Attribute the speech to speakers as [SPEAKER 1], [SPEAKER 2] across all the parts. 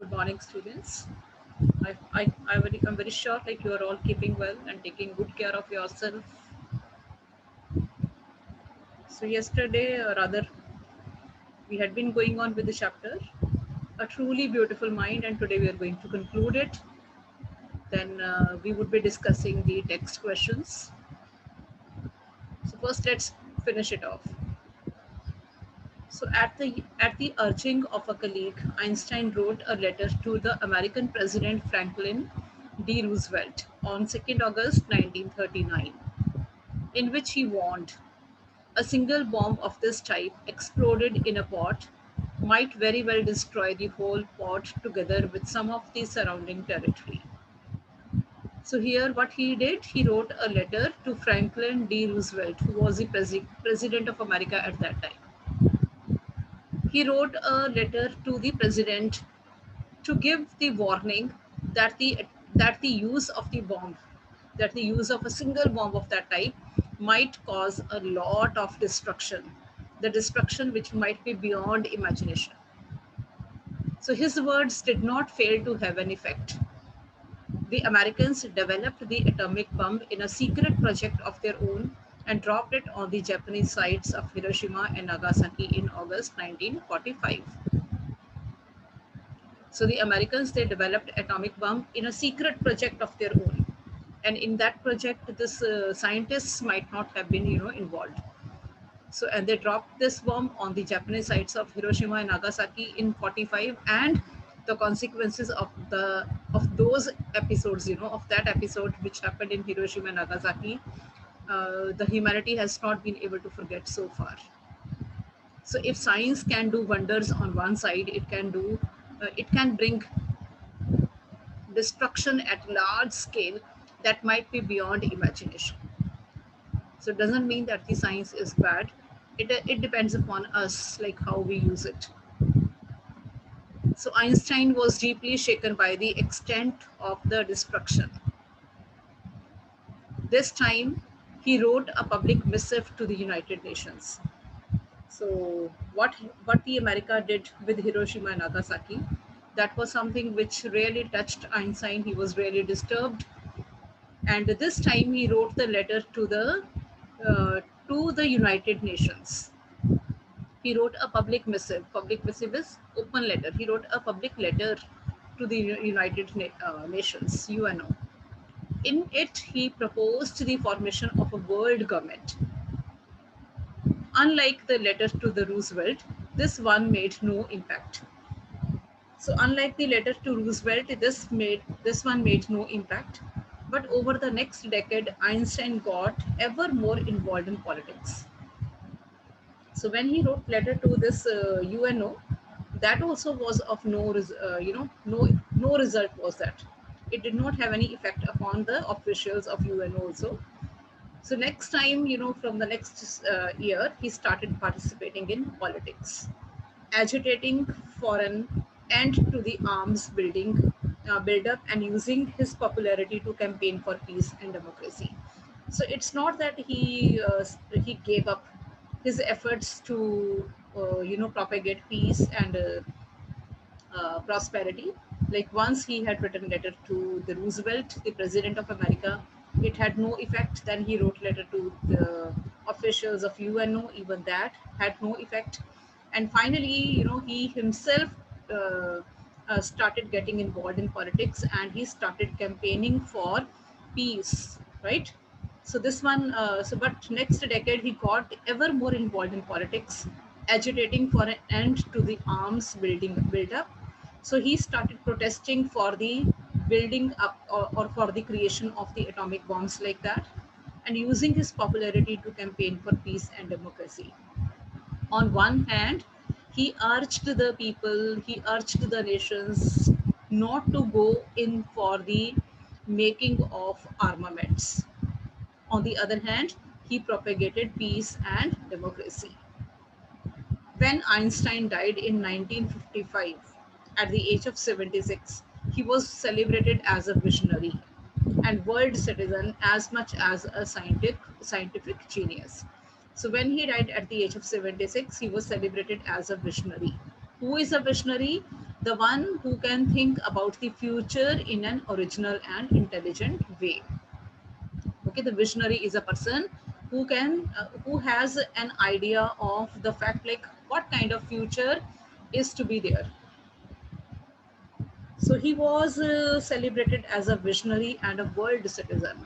[SPEAKER 1] Good morning, students. I'm very sure like you are all keeping well and taking good care of yourself. So yesterday, or rather, we had been going on with the chapter, A Truly Beautiful Mind, and today we are going to conclude it. Then we would be discussing the text questions. So first, let's finish it off. So at the urging of a colleague, Einstein wrote a letter to the American President Franklin D. Roosevelt on 2nd August 1939, in which he warned a single bomb of this type exploded in a pot might very well destroy the whole pot together with some of the surrounding territory. So here what he did, he wrote a letter to Franklin D. Roosevelt, who was the president of America at that time. He wrote a letter to the president to give the warning that the use of the bomb, that the use of a single bomb of that type might cause a lot of destruction, the destruction which might be beyond imagination. So his words did not fail to have an effect. The Americans developed the atomic bomb in a secret project of their own and dropped it on the Japanese sites of Hiroshima and Nagasaki in August 1945. So the Americans, they developed atomic bomb in a secret project of their own, and in that project, this scientists might not have been involved. So and they dropped this bomb on the Japanese sites of Hiroshima and Nagasaki in 45, and the consequences of those episodes, of that episode which happened in Hiroshima and Nagasaki, the humanity has not been able to forget so far. So if science can do wonders on one side, it can bring destruction at large scale that might be beyond imagination. So it doesn't mean that the science is bad. It depends upon us, like how we use it. So Einstein was deeply shaken by the extent of the destruction. This time, he wrote a public missive to the United Nations. So what the America did with Hiroshima and Nagasaki, that was something which really touched Einstein. He was really disturbed, and this time he wrote the letter uh, to the United Nations. He wrote a public missive. Public missive is open letter. He wrote a public letter to the Nations (UNO). In it, he proposed the formation of a world government. Unlike the letter to the Roosevelt, this one made no impact. So unlike the letter to Roosevelt, this one made no impact. But over the next decade, Einstein got ever more involved in politics. So when he wrote letter to this UNO, that also was of no result was that. It did not have any effect upon the officials of UNO also. So next time, from the next year, he started participating in politics, agitating for an end to the arms build up, and using his popularity to campaign for peace and democracy. So it's not that he gave up his efforts to propagate peace and prosperity. Like once he had written letter to the Roosevelt, the president of America, it had no effect. Then he wrote letter to the officials of UNO, even that had no effect. And finally, he himself uh, started getting involved in politics, and he started campaigning for peace, right? So this one, but next decade he got ever more involved in politics, agitating for an end to the arms build up. So he started protesting for the building up, or for the creation of the atomic bombs like that, and using his popularity to campaign for peace and democracy. On one hand, he urged the nations not to go in for the making of armaments. On the other hand, he propagated peace and democracy. When Einstein died in 1955 at the age of 76, he was celebrated as a visionary and world citizen as much as a scientific genius. So when he died at the age of 76, he was celebrated as a visionary. Who is a visionary? the one who can think about the future in an original and intelligent way. Okay, the visionary is a person who has an idea of the fact, like what kind of future is to be there. So he was celebrated as a visionary and a world citizen.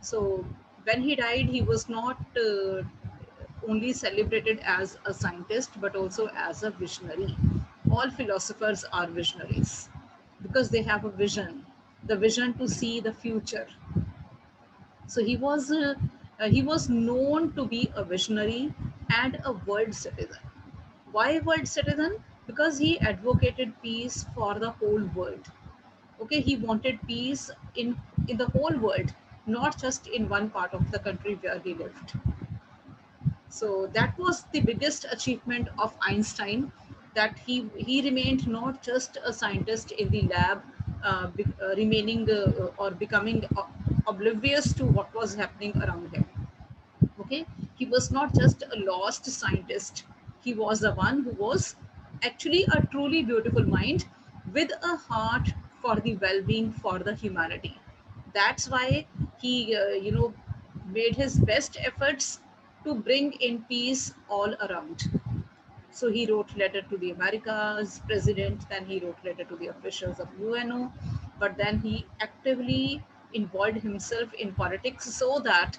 [SPEAKER 1] So when he died, he was not only celebrated as a scientist, but also as a visionary. All philosophers are visionaries because they have a vision, the vision to see the future. So he was known to be a visionary and a world citizen. Why world citizen? Because he advocated peace for the whole world. Okay, he wanted peace in the whole world, not just in one part of the country where he lived. So that was the biggest achievement of Einstein, that he remained not just a scientist in the lab, remaining or becoming oblivious to what was happening around him. Okay, he was not just a lost scientist, he was the one who was actually a truly beautiful mind with a heart for the well-being for the humanity. That's why he made his best efforts to bring in peace all around. So he wrote letter to the America's president, then he wrote letter to the officials of UNO, but then he actively involved himself in politics so that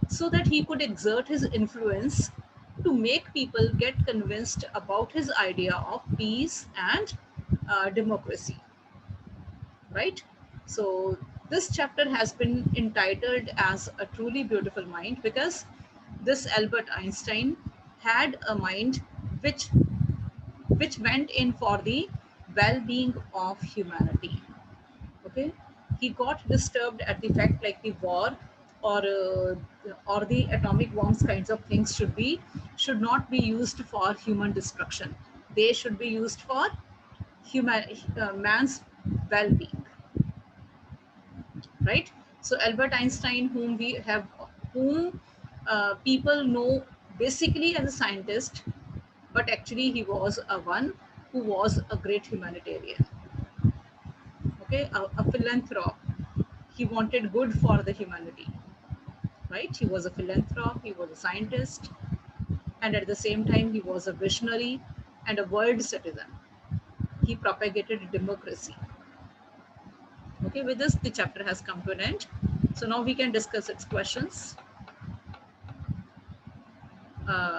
[SPEAKER 1] so that he could exert his influence to make people get convinced about his idea of peace and democracy, right? So this chapter has been entitled as a truly beautiful mind because this Albert Einstein had a mind which which went in for the well-being of humanity. Okay, he got disturbed at the fact like the war or the atomic bombs kinds of things should not be used for human destruction. They should be used for human man's well-being, right? So Albert Einstein, whom people know basically as a scientist, but actually he was a one who was a great humanitarian. Okay, a philanthrope. He wanted good for the humanity, right? He was a philanthrope, he was a scientist, and at the same time, he was a visionary and a world citizen. He propagated democracy. Okay, with this, the chapter has come to an end. So now we can discuss its questions.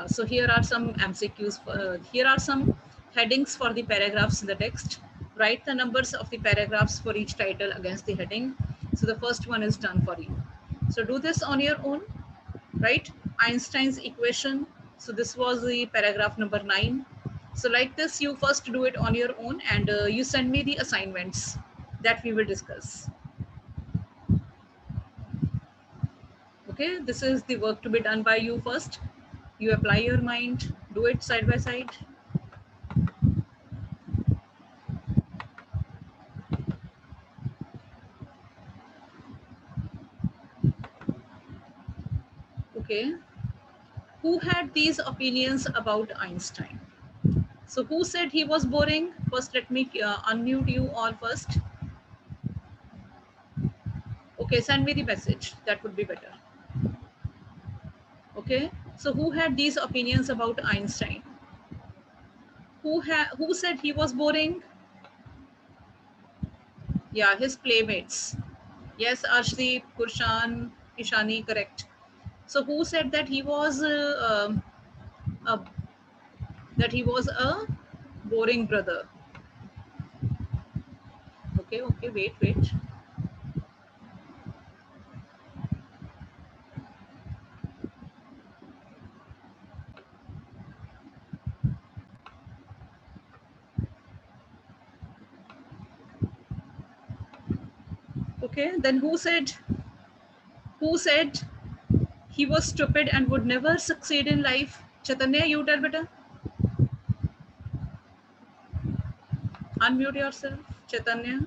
[SPEAKER 1] So here are some MCQs. Here are some headings for the paragraphs in the text. Write the numbers of the paragraphs for each title against the heading. So the first one is done for you. So do this on your own, right? Einstein's equation. So this was the paragraph number 9. So like this, you first do it on your own and you send me the assignments that we will discuss. Okay, this is the work to be done by you first. You apply your mind, do it side by side. Okay, who had these opinions about Einstein? So who said he was boring? First, let me unmute you all first. Okay, send me the message. That would be better. Okay, so who had these opinions about Einstein? Who said he was boring? Yeah, his playmates. Yes, Arshdeep, Kurshan, Ishani, correct. So who said that a, he was a boring brother? Okay, okay, wait. Okay, then who said he was stupid and would never succeed in life? Chaitanya, you tell better. Unmute yourself, Chaitanya.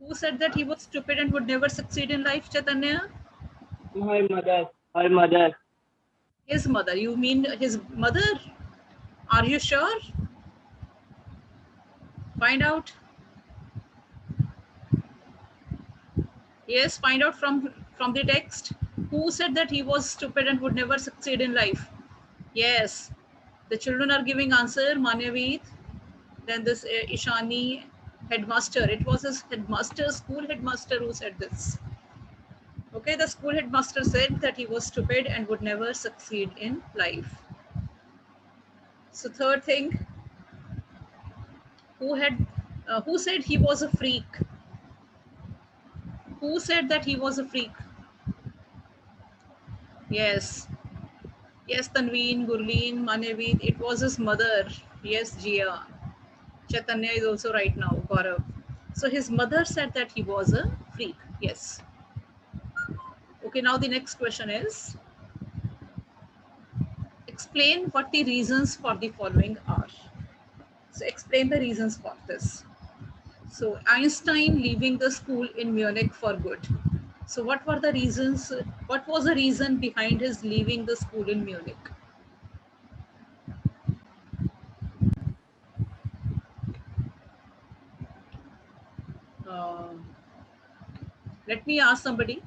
[SPEAKER 1] Who said that he was stupid and would never succeed in life, Chaitanya?
[SPEAKER 2] My mother. Her mother.
[SPEAKER 1] His mother. You mean his mother? Are you sure? Find out. Yes, find out from the text. Who said that he was stupid and would never succeed in life? Yes, the children are giving answer. Manyaveet. Then this Ishani headmaster. It was his headmaster, school headmaster, who said this. Okay, the school headmaster said that he was stupid and would never succeed in life. So third thing, who said he was a freak? Who said that he was a freak? Yes, yes, Tanveen, Gurleen, Maneveet. It was his mother. Yes, Jia. Chaitanya is also right now. Gaurav. So his mother said that he was a freak. Yes. Okay, now the next question is, explain what the reasons for the following are. So explain the reasons for this. So Einstein leaving the school in Munich for good. So what were the reasons? What was the reason behind his leaving the school in Munich? Uh, Let me ask somebody.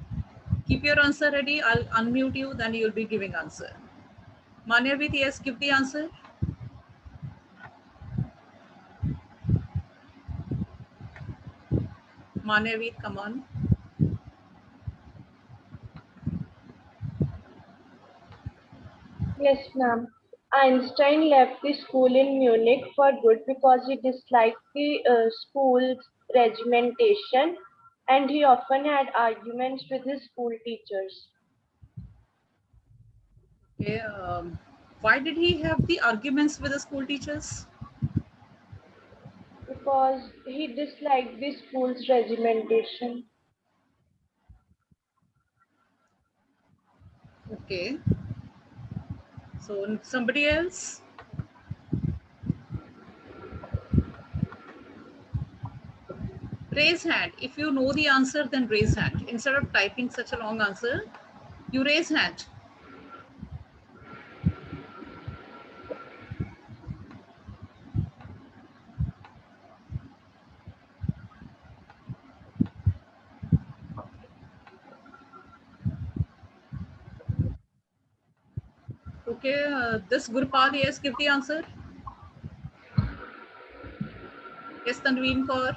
[SPEAKER 1] Keep your answer ready. I'll unmute you, then you'll be giving answer. Manyavit, yes, give the answer. Manyavit, come on.
[SPEAKER 3] Yes, ma'am. Einstein left the school in Munich for good because he disliked the school's regimentation and he often had arguments with his school teachers.
[SPEAKER 1] Okay, why did he have the arguments with the school teachers?
[SPEAKER 3] Because he disliked the school's regimentation.
[SPEAKER 1] Okay, so somebody else? Raise hand. If you know the answer, then raise hand. Instead of typing such a long answer, you raise hand. Okay, this Gurpal, yes, give the answer. Yes, Tanveen Kaur.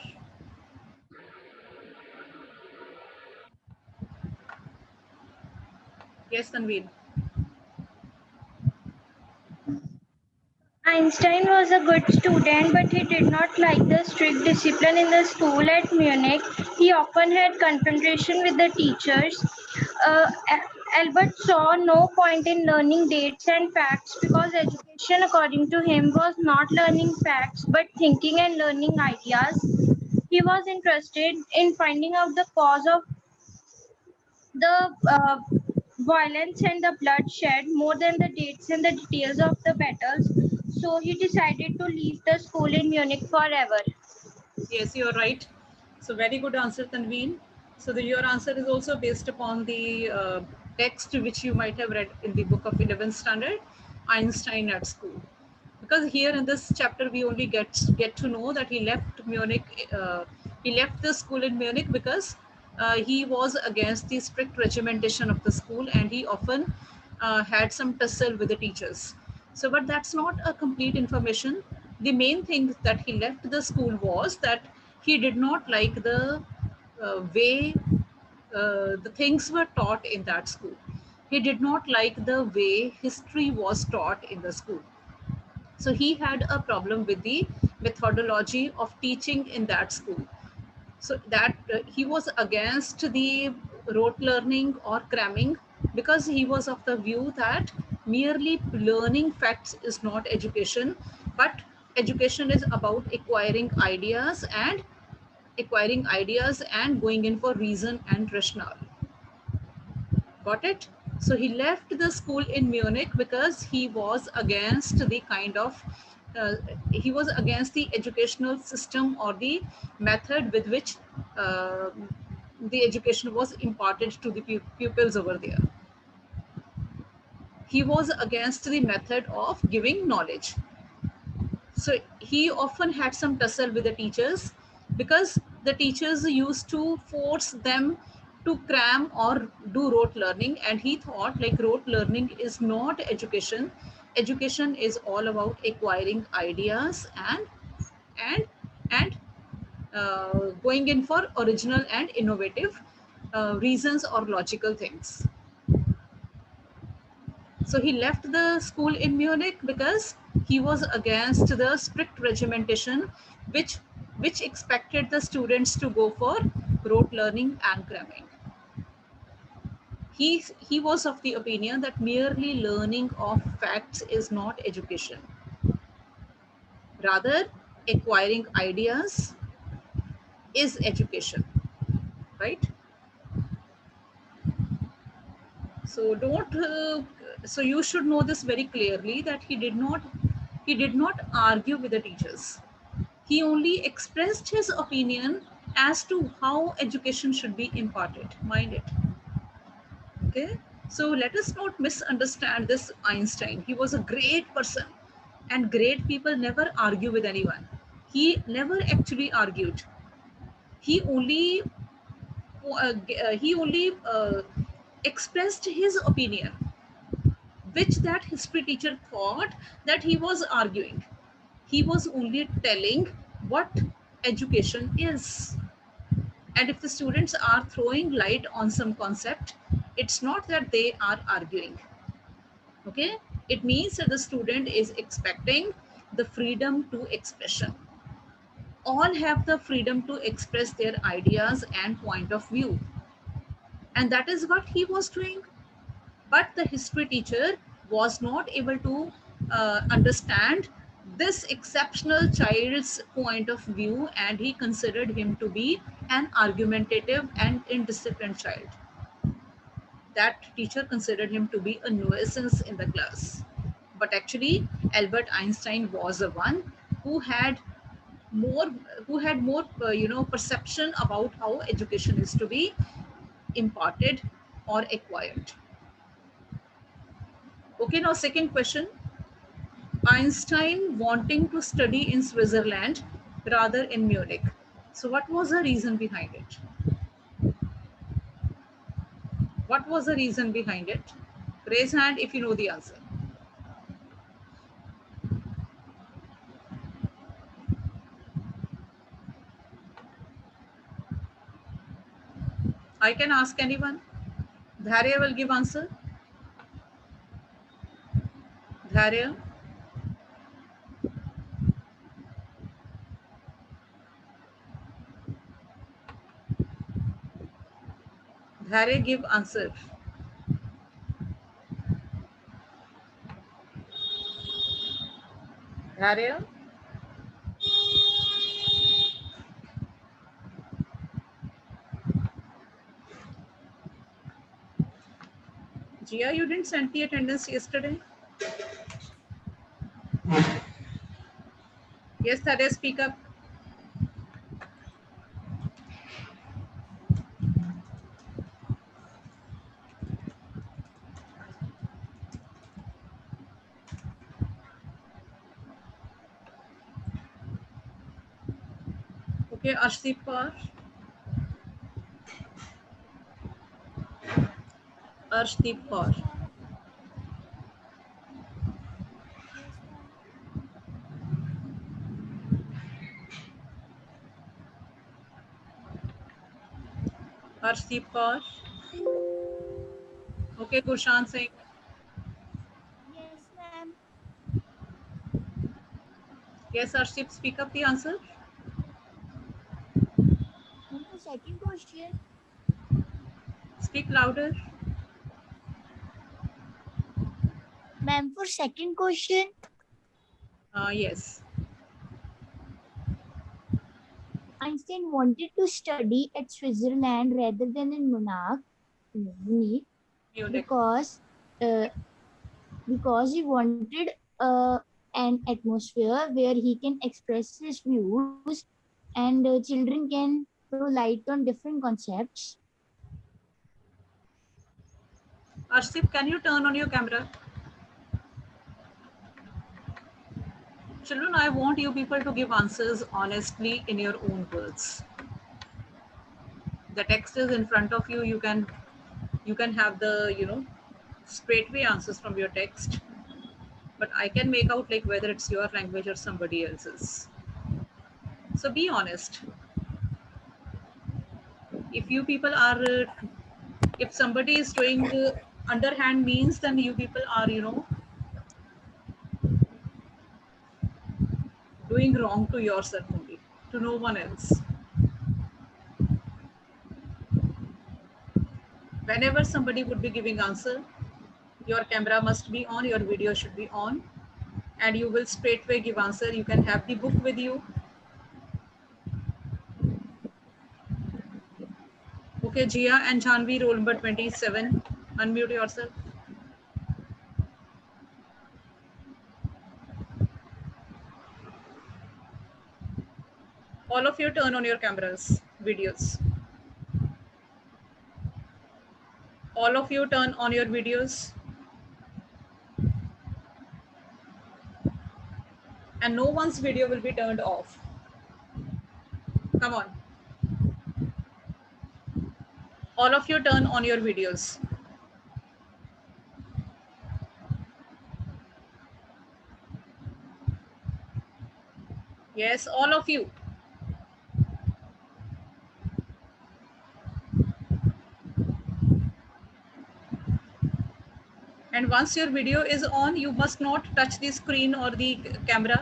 [SPEAKER 1] Yes, Tanveen.
[SPEAKER 4] Einstein was a good student, but he did not like the strict discipline in the school at Munich. He often had confrontation with the teachers. Albert saw no point in learning dates and facts because education, according to him, was not learning facts but thinking and learning ideas. He was interested in finding out the cause of the violence and the bloodshed more than the dates and the details of the battles. So he decided to leave the school in Munich forever.
[SPEAKER 1] Yes, you're right. So very good answer, Tanveen. So your answer is also based upon the text which you might have read in the book of 11th standard, Einstein at school. Because here in this chapter we only get to know that he left Munich. He left the school in Munich because he was against the strict regimentation of the school, and he often had some tussle with the teachers. So, but that's not a complete information. The main thing that he left the school was that he did not like the way the things were taught in that school. He did not like the way history was taught in the school. So he had a problem with the methodology of teaching in that school. So that he was against the rote learning or cramming, because he was of the view that merely learning facts is not education, but education is about acquiring ideas and going in for reason and rationale. Got it? So he left the school in Munich because he was against the he was against the educational system or the method with which uh, the education was imparted to the pupils over there. He was against the method of giving knowledge. So he often had some tussle with the teachers because the teachers used to force them to cram or do rote learning, and he thought like rote learning is not education. Education is all about acquiring ideas and and going in for original and innovative reasons or logical things. So he left the school in Munich because he was against the strict regimentation, which which expected the students to go for rote learning and cramming. He was of the opinion that merely learning of facts is not education. Rather, acquiring ideas is education, right? So don't. So you should know this very clearly that he did not argue with the teachers. He only expressed his opinion as to how education should be imparted. Mind it. Okay. So let us not misunderstand this Einstein. He was a great person, and great people never argue with anyone. He never actually argued. He only he only expressed his opinion, which that history teacher thought that he was arguing. He was only telling what education is. And if the students are throwing light on some concept, it's not that they are arguing. Okay? It means that the student is expecting the freedom to expression. All have the freedom to express their ideas and point of view. And that is what he was doing. But the history teacher was not able to understand this exceptional child's point of view, and he considered him to be an argumentative and indisciplined child. That teacher considered him to be a nuisance in the class. But actually, Albert Einstein was the one who had more perception about how education is to be imparted or acquired. Okay, now second question. Einstein wanting to study in Switzerland rather in Munich. So what was the reason behind it? What was the reason behind it? Raise hand if you know the answer. I can ask anyone. Dharya will give answer. Dharya. Dharya, give answer. Dharya. Jia, you didn't send the attendance yesterday? Yes, Dharya, speak up. Okay, Arshdeep Kaur. Arshdeep Kaur. Arshdeep Kaur. Okay, Gurshan Singh.
[SPEAKER 5] Yes, ma'am.
[SPEAKER 1] Yes, Arshdeep, speak up the answer.
[SPEAKER 5] And the second question,
[SPEAKER 1] Speak louder.
[SPEAKER 5] ma'am, for second question,
[SPEAKER 1] Yes.
[SPEAKER 5] Einstein wanted to study at Switzerland rather than in Munich
[SPEAKER 1] Munich.
[SPEAKER 5] because he wanted an atmosphere where he can express his views and children can throw light on different concepts.
[SPEAKER 1] Arshdeep, can you turn on your camera? Children, I want you people to give answers honestly in your own words. The text is in front of you. You can have the straightway answers from your text, but I can make out like whether it's your language or somebody else's. So be honest. If you people are, if somebody is doing underhand means, then you people are, doing wrong to yourself only, to no one else. Whenever somebody would be giving answer, your camera must be on, your video should be on, and you will straightway give answer. You can have the book with you. Okay, Jia and Janvi, roll number 27. Unmute yourself. All of you turn on your cameras, videos. All of you turn on your videos. And no one's video will be turned off. Come on. All of you turn on your videos. Yes, all of you. And once your video is on, you must not touch the screen or the camera,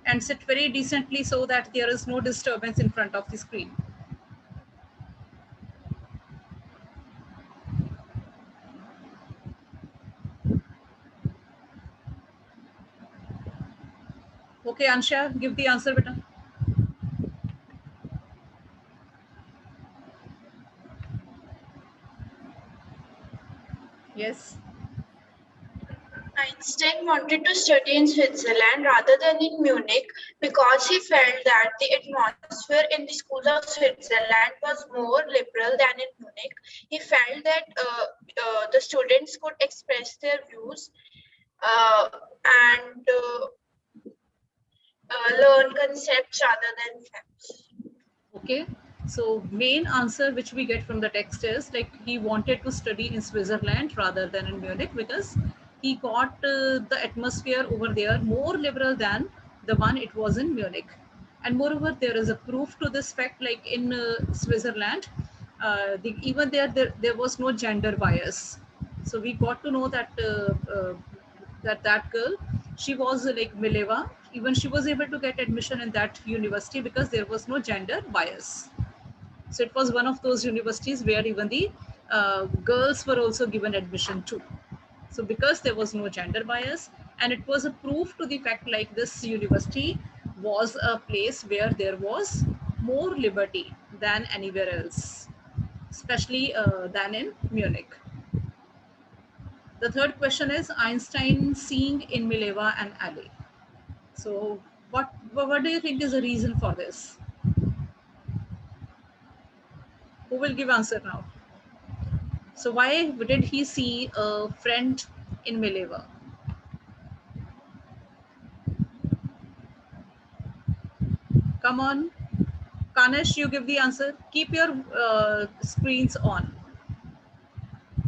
[SPEAKER 1] and sit very decently so that there is no disturbance in front of the screen. Okay, Ansha, give the answer, beta. Yes.
[SPEAKER 4] Einstein wanted to study in Switzerland rather than in Munich because he felt that the atmosphere in the schools of Switzerland was more liberal than in Munich. He felt that the students could express their views and learn concepts rather than facts.
[SPEAKER 1] Okay. So main answer which we get from the text is like he wanted to study in Switzerland rather than in Munich because he got the atmosphere over there more liberal than the one it was in Munich. And moreover, there is a proof to this fact, like in Switzerland, even there was no gender bias. So we got to know that that girl, she was like Mileva, even she was able to get admission in that university because there was no gender bias. So it was one of those universities where even the girls were also given admission to. So because there was no gender bias, and it was a proof to the fact like this university was a place where there was more liberty than anywhere else, especially than in Munich. The third question is Einstein seeing in Mileva and Alley. So what do you think is the reason for this? Who will give answer now? So why did he see a friend in Mileva? Come on. Kanesh, you give the answer. Keep your screens on.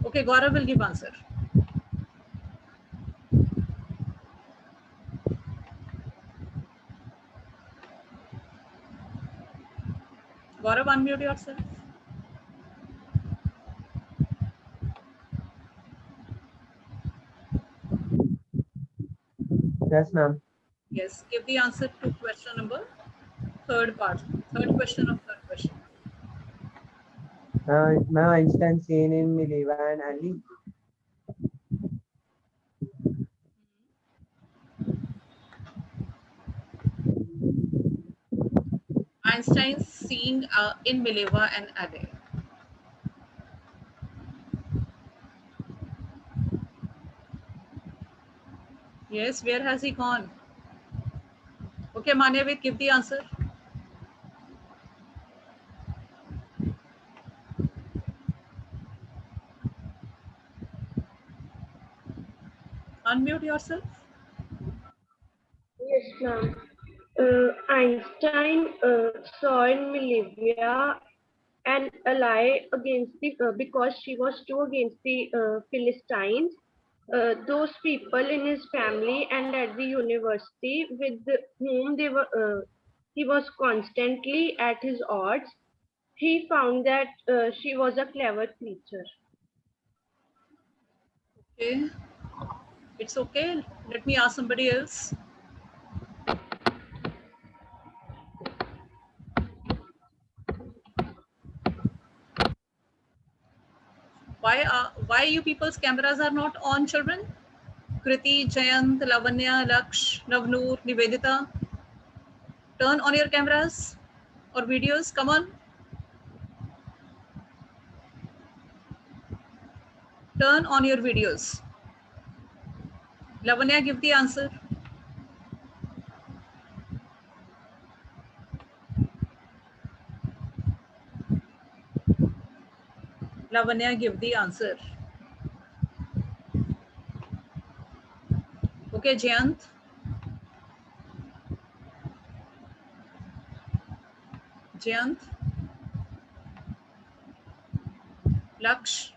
[SPEAKER 1] Okay, Gaurav will give answer. Gaurav, unmute yourself.
[SPEAKER 2] Yes, ma'am.
[SPEAKER 1] Yes, give the answer to question number third question of third question.
[SPEAKER 2] Ma'am, Einstein seen in Mileva and Ali.
[SPEAKER 1] Einstein seen in Mileva and Alley. Yes, where has he gone? Okay, Manevit, give the answer. Unmute yourself.
[SPEAKER 3] Yes, ma'am. Einstein saw in Milivia an ally against the because she was too against the Philistines. Those people in his family and at the university with whom he was constantly at his odds. He found that she was a clever creature.
[SPEAKER 1] Okay, it's okay. Let me ask somebody else. Why you people's cameras are not on, children? Kriti, Jayant, Lavanya, Laksh, Navnoor, Nivedita. Turn on your cameras or videos. Come on. Turn on your videos. Lavanya, give the answer. Lavanya, give the answer. Okay, Jayant. Jayant. Laksh.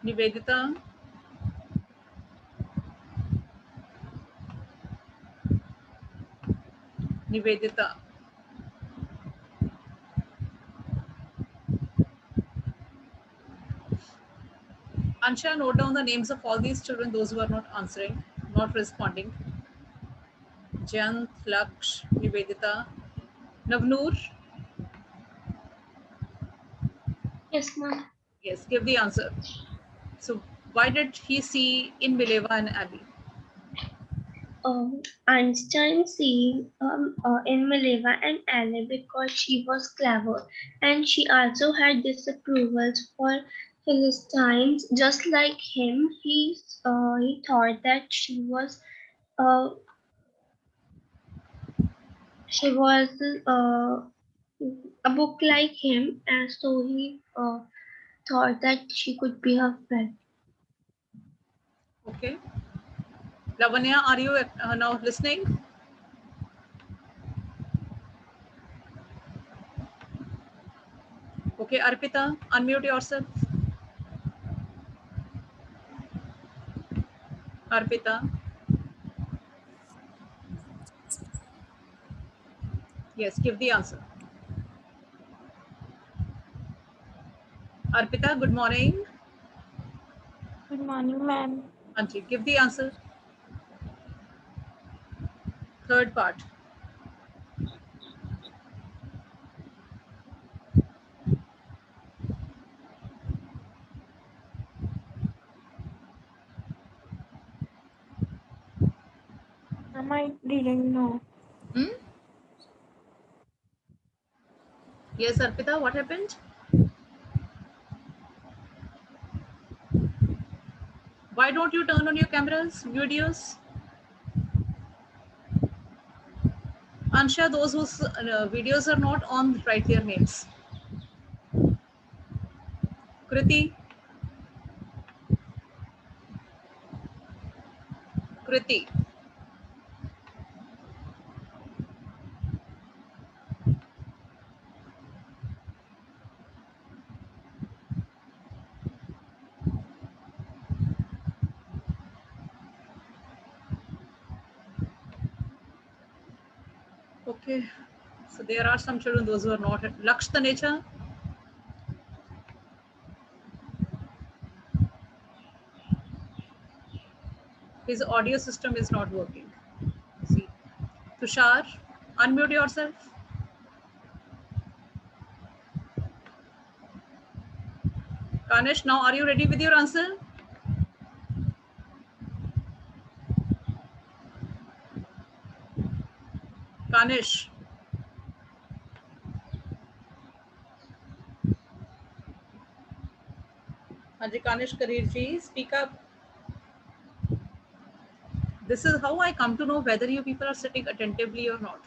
[SPEAKER 1] Nivedita. Nivedita. Ansha, note down the names of all these children, those who are not answering, not responding. Jayant, Laksh, Nivedita. Navnoor.
[SPEAKER 4] Yes, ma'am.
[SPEAKER 1] Yes, give the answer. So why did he see in Mileva and Abby?
[SPEAKER 4] Einstein seen in Mileva and Anne because she was clever, and she also had disapprovals for Philistines. Just like him, he thought that uh, she was a book like him, and so he thought that she could be her friend.
[SPEAKER 1] Okay. Lavanya, are you now listening? Okay, Arpita, unmute yourself. Arpita. Yes, give the answer. Arpita, good morning.
[SPEAKER 4] Good morning, ma'am.
[SPEAKER 1] Anji, give the answer. Third part.
[SPEAKER 4] I didn't know.
[SPEAKER 1] Yes, Arpita, what happened? Why don't you turn on your cameras, videos? Ansha, those whose videos are not on, write their names. Kriti. Kriti. Okay. So there are some children, those who are not. Laksh Taneja. His audio system is not working. See. Tushar, unmute yourself. Kanish, now are you ready with your answer? Kanish. Haji Kanish Karirji, speak up. This is how I come to know whether you people are sitting attentively or not.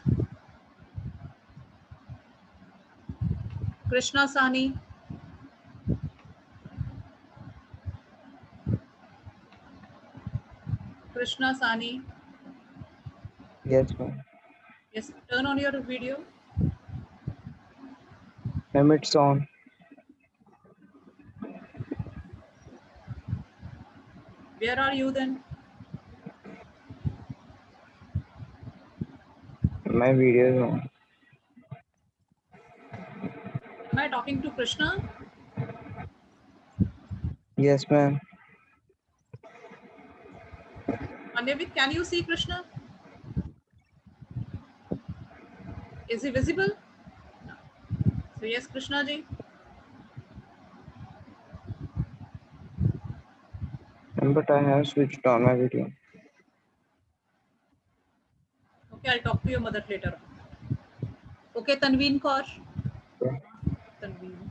[SPEAKER 1] Krishna Sani. Krishna, Sani.
[SPEAKER 6] Yes, ma'am.
[SPEAKER 1] Yes, turn on your video.
[SPEAKER 6] Ma'am, it's on.
[SPEAKER 1] Where are you then?
[SPEAKER 6] My video is on.
[SPEAKER 1] Am I talking to Krishna?
[SPEAKER 6] Yes, ma'am.
[SPEAKER 1] Anevik, can you see Krishna? Is he visible? No. So yes, Krishna ji.
[SPEAKER 6] Ma'am, but I have switched on my video.
[SPEAKER 1] Okay, I'll talk to your mother later on. Okay, Tanveen Kaur.
[SPEAKER 6] Okay.
[SPEAKER 1] Tanveen.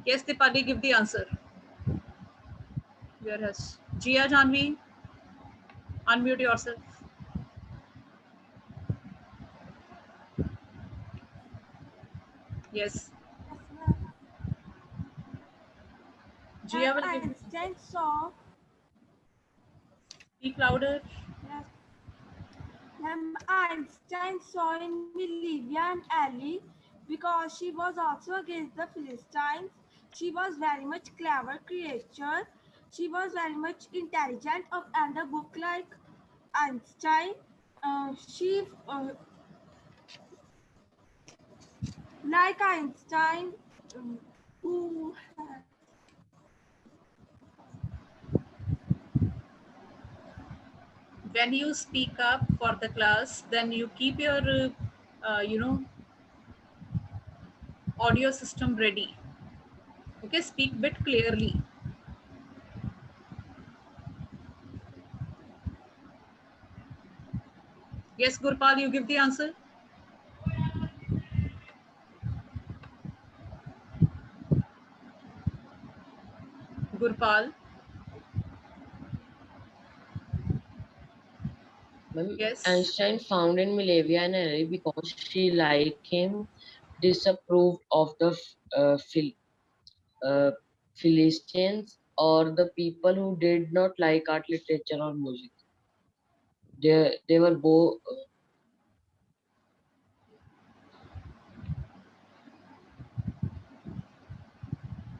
[SPEAKER 1] Yes, Dipali, give the answer. Where has Jia Janvi? Unmute yourself. Yes. Jia will give.
[SPEAKER 7] Einstein saw
[SPEAKER 1] Speak louder.
[SPEAKER 7] Einstein saw in Olivia and Ellie because she was also against the Philistines. She was very much clever creature. She was very much intelligent and a book like Einstein. She like Einstein who
[SPEAKER 1] When you speak up for the class, then you keep your, audio system ready. Okay, speak bit clearly. Yes, Gurpal, you give the answer. Gurpal. Yes.
[SPEAKER 8] Einstein found in Milavia and Ellie because she, like him, disapproved of the Philistines or the people who did not like art, literature, or music. They were both.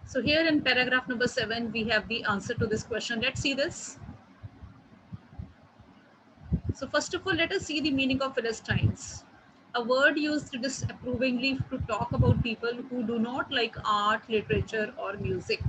[SPEAKER 1] So here in paragraph number 7, we have the answer to this question. Let's see this. So first of all, let us see the meaning of Philistines. A word used disapprovingly to talk about people who do not like art, literature, or music.